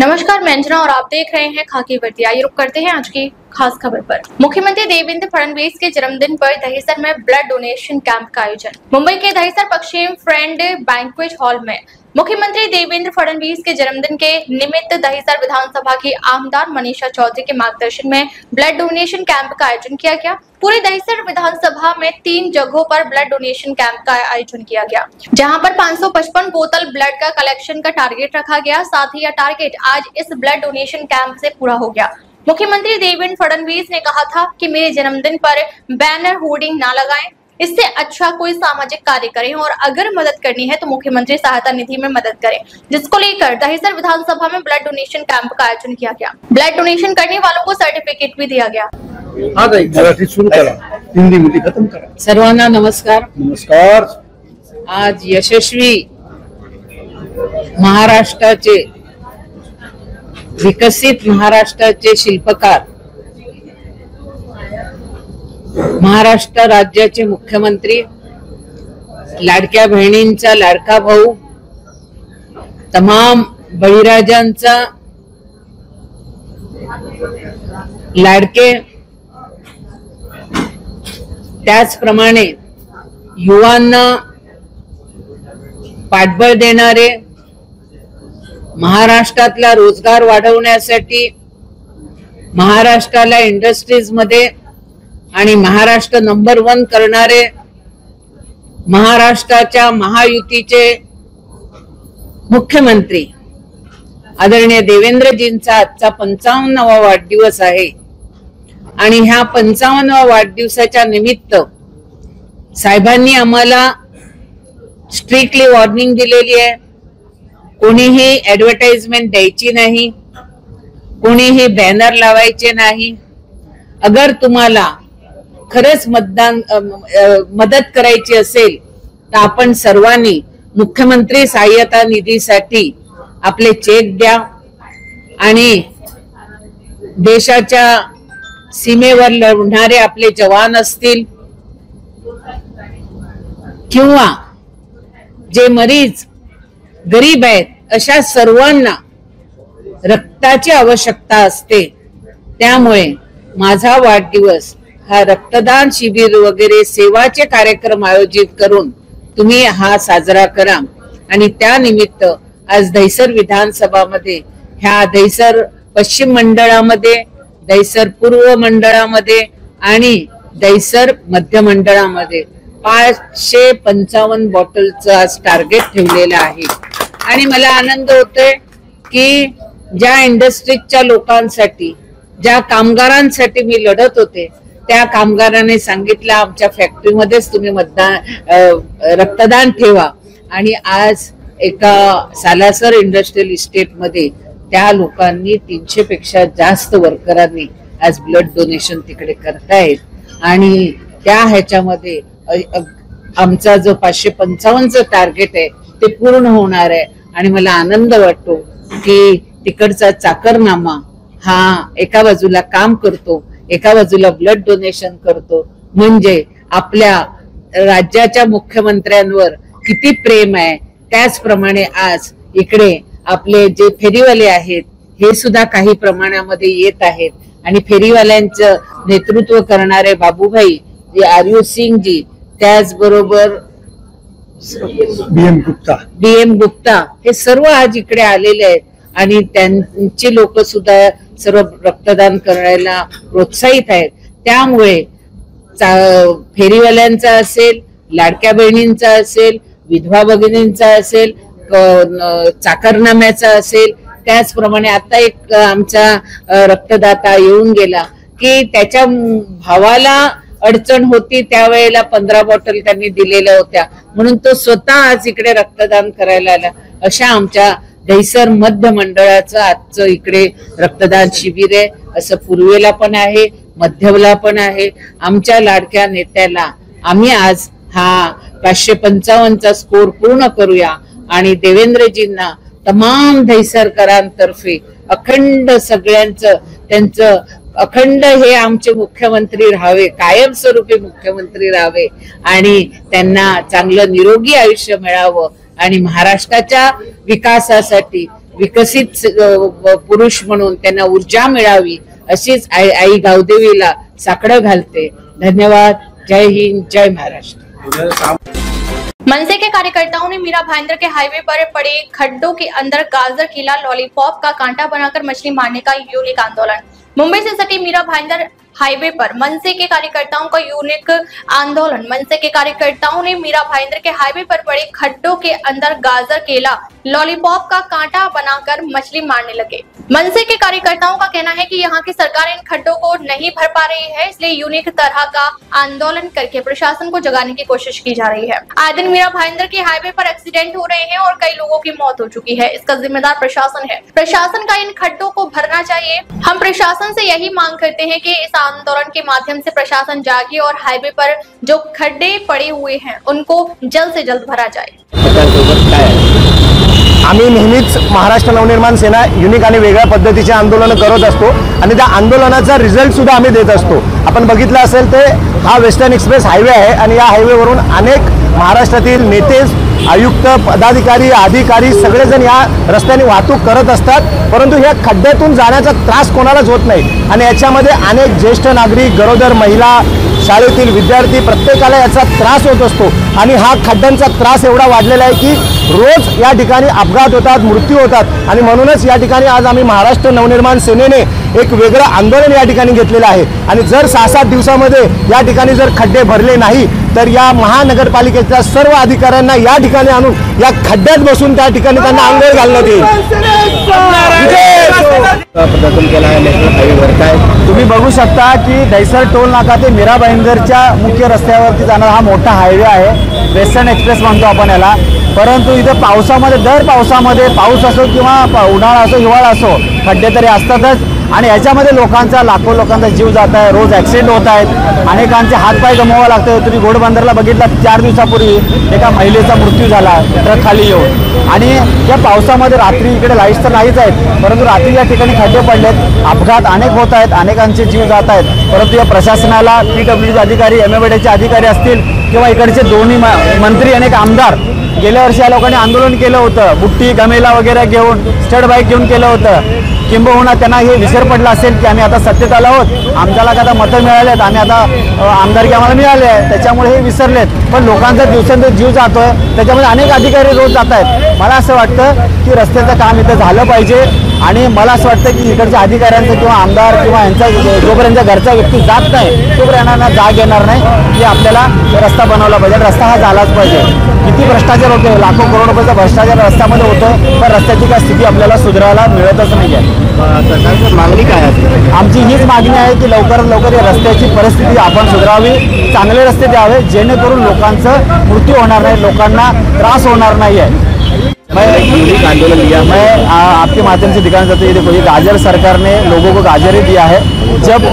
नमस्कार, मैं अंजना और आप देख रहे हैं खाकी वर्दी। आइए रुक करते हैं आज की खास खबर पर। मुख्यमंत्री देवेंद्र फडणवीस के जन्मदिन पर दहिसर में ब्लड डोनेशन कैंप का आयोजन। मुंबई के दहिसर पश्चिम फ्रेंड बैंक्वेट हॉल में मुख्यमंत्री देवेंद्र फडणवीस के जन्मदिन के निमित्त दहिसर विधानसभा की आमदार मनीषा चौधरी के मार्गदर्शन में ब्लड डोनेशन कैंप का आयोजन किया गया। पूरे दहिसर विधानसभा में 3 जगहों पर ब्लड डोनेशन कैंप का आयोजन किया गया, जहां पर 555 बोतल ब्लड का कलेक्शन का टारगेट रखा गया। साथ ही यह टारगेट आज इस ब्लड डोनेशन कैंप से पूरा हो गया। मुख्यमंत्री देवेंद्र फडणवीस ने कहा था कि मेरे जन्मदिन पर बैनर होर्डिंग ना लगाएं, इससे अच्छा कोई सामाजिक कार्य करें और अगर मदद करनी है तो मुख्यमंत्री सहायता निधि में मदद करें, जिसको लेकर दहिसर विधानसभा में ब्लड डोनेशन कैंप का आयोजन किया गया। ब्लड डोनेशन करने वालों को सर्टिफिकेट भी दिया गया। मराठी सुरू करा, हिंदी मध्ये खत्म करा। सर्वांना नमस्कार। नमस्कार। आज यशस्वी महाराष्ट्राचे विकसित महाराष्ट्राचे शिल्पकार, महाराष्ट्र राज्याचे मुख्यमंत्री, लाडक्या बहिणींचा लाडका भाऊ, तमाम बळीराजांचा लाडके, त्याचप्रमाणे युवांना पाठबळ देणारे, महाराष्ट्रातला रोजगार वाढवण्यासाठी महाराष्ट्राला इंडस्ट्रीज मध्ये आणि महाराष्ट्र नंबर 1 करणारे महाराष्ट्राच्या महायुतीचे मुख्यमंत्री आदरणीय देवेंद्रजींचा आजचा 55वा वाढदिवस आहे। आणि ह्या 55व्या वाढदिवसाच्या निमित्त साहेबांनी आम्हाला स्ट्रिक्टली वॉर्निंग दिलेली आहे, कोणीही ऍडव्हर्टाइजमेंट द्यायची नाही, कोणीही बॅनर लावायचे नाही। अगर तुम्हाला खरंच मदत करायची असेल तर आपण सर्वांनी मुख्यमंत्री सहाय्यता निधीसाठी आपले चेक द्या आणि देशाच्या सीमेवर लढणारे आपले जवान असतील किंवा जे मरीज गरीब आहेत, अशा सर्वांना रक्ताची आवश्यकता असते। त्यामुळे माझा वाढदिवस हा रक्तदान शिबिर वगैरे सेवाचे कार्यक्रम आयोजित करून तुम्ही हा साजरा करा। आणि त्या निमित्त आज दहिसर विधानसभा मध्ये, ह्या दहिसर पश्चिम मंडळामध्ये, दहिसर पूर्व मंडळामध्ये आणि दहिसर मध्य मंडळामध्ये 555 बॉटलचं आज टार्गेट ठेवलेलं आहे। आणि मला आनंद होतोय की ज्या इंडस्ट्रीजच्या लोकांसाठी, ज्या कामगारांसाठी मी लढत होते, त्या कामगारांनी सांगितलं आमच्या फॅक्टरीमध्येच तुम्ही रक्तदान ठेवा। आणि आज एका सालासर इंडस्ट्रियल इस्टेट मध्ये त्या लोकांनी 300 पेक्षा जास्त वर्करांनी आज ब्लड डोनेशन तिकडे करतायत। आणि त्या ह्याच्यामध्ये आमचा जो 555चं टार्गेट आहे ते पूर्ण होणार आहे। आणि मला आनंद वाटतो की तिकडचा चाकरनामा हा एका बाजूला काम करतो, एका बाजूला ब्लड डोनेशन करतो, म्हणजे आपल्या राज्याच्या मुख्यमंत्र्यांवर किती प्रेम आहे। त्याचप्रमाणे आज इकडे आपले जे फेरीवाले आहेत हे सुद्धा काही प्रमाणामध्ये येत आहेत। आणि फेरीवाल्यांचं नेतृत्व करणारे बाबूभाई आर्यू सिंग जी, त्याचबरोबर बीएम गुप्ता, हे सर्व आज इकडे आलेले आहेत। आणि त्यांची लोक सुद्धा सर्व रक्तदान करायला प्रोत्साहित आहेत। त्यामुळे फेरीवाल्यांचा असेल, लाडक्या बहिणींचा असेल, विधवा भगिनींचा असेल, चाकरनाम्याचा असेल, त्याचप्रमाणे आता एक आमचा रक्तदाता येऊन गेला की त्याच्या भावाला अडचण होती, त्यावेळेला 15 बॉटल त्यांनी दिलेल्या होत्या, म्हणून तो स्वतः आज इकडे रक्तदान करायला आला। अशा आमच्या दहिसर मध्य मंडळाचं आजचं इकडे रक्तदान शिबिर आहे। असं पूर्वेला पण आहे, मध्यला पण आहे। आमच्या लाडक्या नेत्याला आम्ही आज हा 555चा स्कोर पूर्ण करूया आणि देवेंद्रजींना तमाम दहिसरकरांतर्फे अखंड सगळ्यांचं, त्यांचं अखंड हे आमचे मुख्यमंत्री राहावे, कायमस्वरूपी मुख्यमंत्री राहावे आणि त्यांना चांगलं निरोगी आयुष्य मिळावं आणि महाराष्ट्राच्या विकासासाठी विकसित पुरुष म्हणून त्यांना ऊर्जा मिळावी अशीच आई गावदेवीला साकडं घालते। धन्यवाद। जय हिंद, जय महाराष्ट्र। मनसे के कार्यकर्ताओं ने मीरा भाईंदर के हाईवे पर पड़े खड्डों के अंदर गाजर केला लॉलीपॉप का कांटा बनाकर मछली मारने का यूनिक आंदोलन। मुंबई से सटे मीरा भाईंदर हाईवे पर मनसे के कार्यकर्ताओं का यूनिक आंदोलन। मनसे के कार्यकर्ताओं ने मीरा भाईंदर के हाईवे पर पड़े खड्डों के अंदर गाजर केला लॉलीपॉप का कांटा बनाकर मछली मारने लगे। मनसे के कार्यकर्ताओं का कहना है कि यहाँ की सरकार इन खड्डों को नहीं भर पा रही है, इसलिए यूनिक तरह का आंदोलन करके प्रशासन को जगाने की कोशिश की जा रही है। आए दिन मीरा भाईंदर के हाईवे पर एक्सीडेंट हो रहे हैं और कई लोगों की मौत हो चुकी है। इसका जिम्मेदार प्रशासन है। प्रशासन का इन खड्डों को भरना चाहिए। हम प्रशासन से यही मांग करते हैं कि इस आंदोलन के माध्यम से प्रशासन जागे और हाईवे पर जो खड्डे पड़े हुए हैं उनको जल्द से जल्द भरा जाए। आम्ही नेहमीच महाराष्ट्र नवनिर्माण सेना युनिक आणि वेगळ्या पद्धतीचे आंदोलन करत असतो आणि त्या आंदोलनाचा रिझल्ट सुद्धा आम्ही देत असतो। आपण बघितलं असेल ते हा वेस्टर्न एक्सप्रेस हायवे आहे आणि या हायवेवरून अनेक महाराष्ट्रातील नेते, आयुक्त, पदाधिकारी, अधिकारी सगळेजण या रस्त्याने वाहतूक करत असतात, परंतु या खड्ड्यातून जाण्याचा त्रास कोणालाच होत नाही आणि याच्यामध्ये अनेक ज्येष्ठ नागरिक, गरोदर महिला, शाळेतील विद्यार्थी प्रत्येकाला याचा त्रास होत असतो आणि हा खड्ड्यांचा त्रास एवढा वाढलेला आहे की रोज या ठिकाणी अपघात होतात, मृत्यू होतात आणि म्हणूनच या ठिकाणी आज आम्ही महाराष्ट्र नवनिर्माण सेनेने एक वेगळं आंदोलन या ठिकाणी घेतलेलं आहे आणि जर 6-7 दिवसामध्ये या ठिकाणी जर खड्डे भरले नाही तर या महानगरपालिकेच्या सर्व अधिकाऱ्यांना या ठिकाणी आणून या खड्ड्यात बसून त्या ठिकाणी त्यांना आंघोळ घालण्यात येईल। प्रदर्शन केला आहे नॅशनल हायवेवर, काय तुम्ही बघू शकता की दहिसर टोल नाका ते मीरा भाईंदरच्या मुख्य रस्त्यावरती जाणारा हा मोठा हायवे आहे, वेस्टर्न एक्सप्रेस म्हणतो आपण याला। परंतु इथे पावसामध्ये दर पावसामध्ये पाऊस असो किंवा उन्हाळा असो हिवाळा असो खड्डे तरी असतातच आणि याच्यामध्ये लाखो लोकांचा जीव जात आहे, रोज ॲक्सिडेंट होत आहेत, अनेकांचे हातपाय गमवावे लागते। तुम्ही घोडबंदरला बघितला 4 दिवसापूर्वी एका महिलेचा मृत्यू झाला ट्रक खाली येऊन आणि या पावसामध्ये रात्री इकडे लाईट्स तर नाहीच आहेत परंतु रात्री या ठिकाणी खड्डे पडलेत, अपघात अनेक होत आहेत, अनेकांचे जीव जात आहेत। परंतु या प्रशासनाला PWDचे अधिकारी, MMDAचे अधिकारी असतील किंवा इकडचे दोन्ही मंत्री अनेक आमदार गेल्या वर्षी या लोकांनी आंदोलन केलं होतं, बुट्टी गमेला वगैरे घेऊन स्टड बाईक घेऊन केलं होतं, किंबहुना त्यांना हे विसर पडला असेल की आम्ही आता सत्तेत आलो आहोत, आमच्याला आता मतं मिळालेत, आम्ही आता आमदारकी आम्हाला मिळाले आहे, त्याच्यामुळे हे विसरलेत। पण लोकांचा दिवसेंदिवस जीव जातोय, त्याच्यामध्ये अनेक अधिकारी रोज जात आहेत। मला असं वाटतं की रस्त्याचं काम इथं झालं पाहिजे आणि मला असं वाटतं की इकडच्या अधिकाऱ्यांचं किंवा आमदार किंवा यांचा जोपर्यंत घरचा व्यक्ती जात नाही तोपर्यंत जाग येणार नाही की आपल्याला रस्ता बनवला पाहिजे, रस्ता हा झालाच पाहिजे। किती भ्रष्टाचार होते, लाखो करोड रुपयाचा भ्रष्टाचार रस्त्यामध्ये होतोय, तर रस्त्याची काय स्थिती आपल्याला सुधारायला मिळतच नाही आहे। सरकारची मागणी काय आहे? आमची हीच मागणी आहे की लवकरात लवकर या रस्त्याची परिस्थिती आपण सुधारावी, चांगले रस्ते द्यावे जेणेकरून लोकांचं मृत्यू होणार नाही, लोकांना त्रास होणार नाही आहे। मैं आंदोलन लिया, मैं आपके माध्यम से दिखाना चाहता हूँ। ये देखो, ये गाजर सरकार ने लोगों को गाजर ही दिया है। जब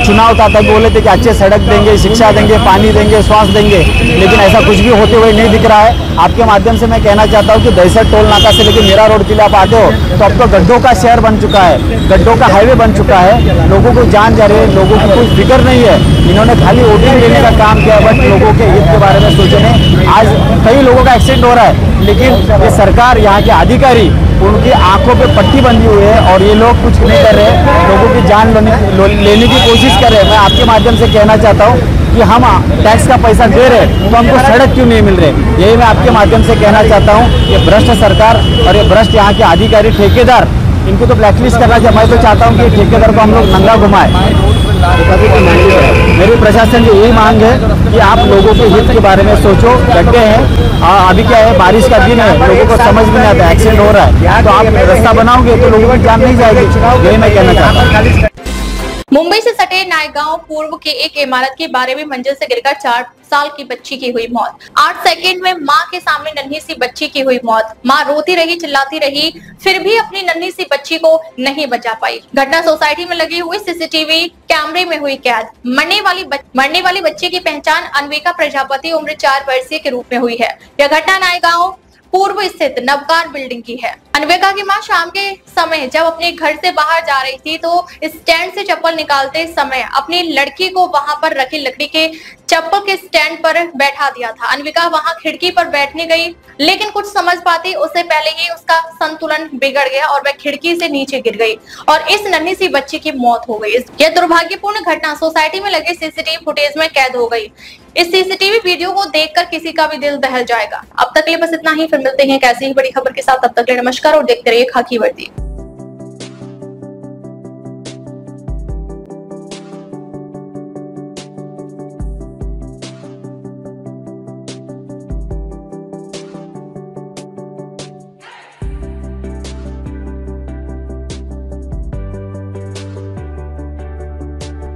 चुनाव था तब बोले थे कि अच्छे सड़क देंगे, शिक्षा देंगे, पानी देंगे, स्वास्थ्य देंगे, लेकिन ऐसा कुछ भी होते हुए नहीं दिख रहा है। आपके माध्यम से मैं कहना चाहता हूँ कि दहिसर टोल नाका से लेकर मीरा रोड के लिए आप आते हो तो अब तो गड्ढों का शहर बन चुका है, गड्ढों का हाईवे बन चुका है। लोगों को जान जा रही है, लोगों की कोई फिक्र नहीं है। इन्होंने खाली वोटिंग देने का काम किया, बट लोगों के हित के बारे में सोचे नहीं। आज कई लोगों का एक्सीडेंट हो रहा है, लेकिन ये सरकार, यहाँ के अधिकारी, उनकी आंखों पे पट्टी बंधी हुई है और ये लोग कुछ नहीं कर रहे, लोगों की जान लेने की कोशिश कर रहे हैं। मैं आपके माध्यम से कहना चाहता हूँ कि हम टैक्स का पैसा दे रहे हैं तो हमको सड़क क्यों नहीं मिल रहे, यही मैं आपके माध्यम से कहना चाहता हूँ। ये भ्रष्ट सरकार और ये भ्रष्ट यहाँ के अधिकारी, ठेकेदार, इनको तो ब्लैकलिस्ट करना चाहिए। मैं तो चाहता हूँ कि ठेकेदार को हम लोग नंगा घुमाएं। मेरी प्रशासन की यही मांग है कि आप लोगों के हित के बारे में सोचो। गड्ढे हैं, अभी क्या है, बारिश का दिन है, लोगों को समझ में नहीं आता, एक्सीडेंट हो रहा है, तो आप रास्ता बनाओगे तो लोगों की जान नहीं जाएगी, यही मैं कहना चाहता हूँ। मुंबई से सटे नायगांव पूर्व के एक इमारत की 12वीं मंजिल से गिरकर 4 साल की बच्ची की हुई मौत। 8 सेकंड में मां के सामने नन्ही सी बच्ची की हुई मौत। मां रोती रही, चिल्लाती रही, फिर भी अपनी नन्ही सी बच्ची को नहीं बचा पाई। घटना सोसाइटी में लगी हुई CCTV कैमरे में हुई कैद। मरने वाली बच्ची की पहचान अन्विका प्रजापति उम्र 4 वर्षीय के रूप में हुई है। यह घटना नायगांव पूर्व स्थित नवकार बिल्डिंग की है। अन्विका की मां शाम के समय जब अपने घर से बाहर जा रही थी तो स्टैंड से चप्पल निकालते समय अपनी लड़की को वहां पर रखी लकड़ी के चप्पल के स्टैंड पर बैठा दिया था। अन्विका वहां खिड़की पर बैठने गई, लेकिन कुछ समझ पाती उससे पहले ही उसका संतुलन बिगड़ गया और वह खिड़की से नीचे गिर गई और इस नन्ही सी बच्ची की मौत हो गई। यह दुर्भाग्यपूर्ण घटना सोसाइटी में लगे सीसीटीवी फुटेज में कैद हो गई। इस सीसीटीवी वीडियो को देखकर किसी का भी दिल दहल जाएगा। अब तक के लिए बस इतना ही, फिर मिलते हैं एक ऐसी ही बड़ी खबर के साथ। तब तक के लिए नमस्कार और देखते रहिए खाकी वर्दी।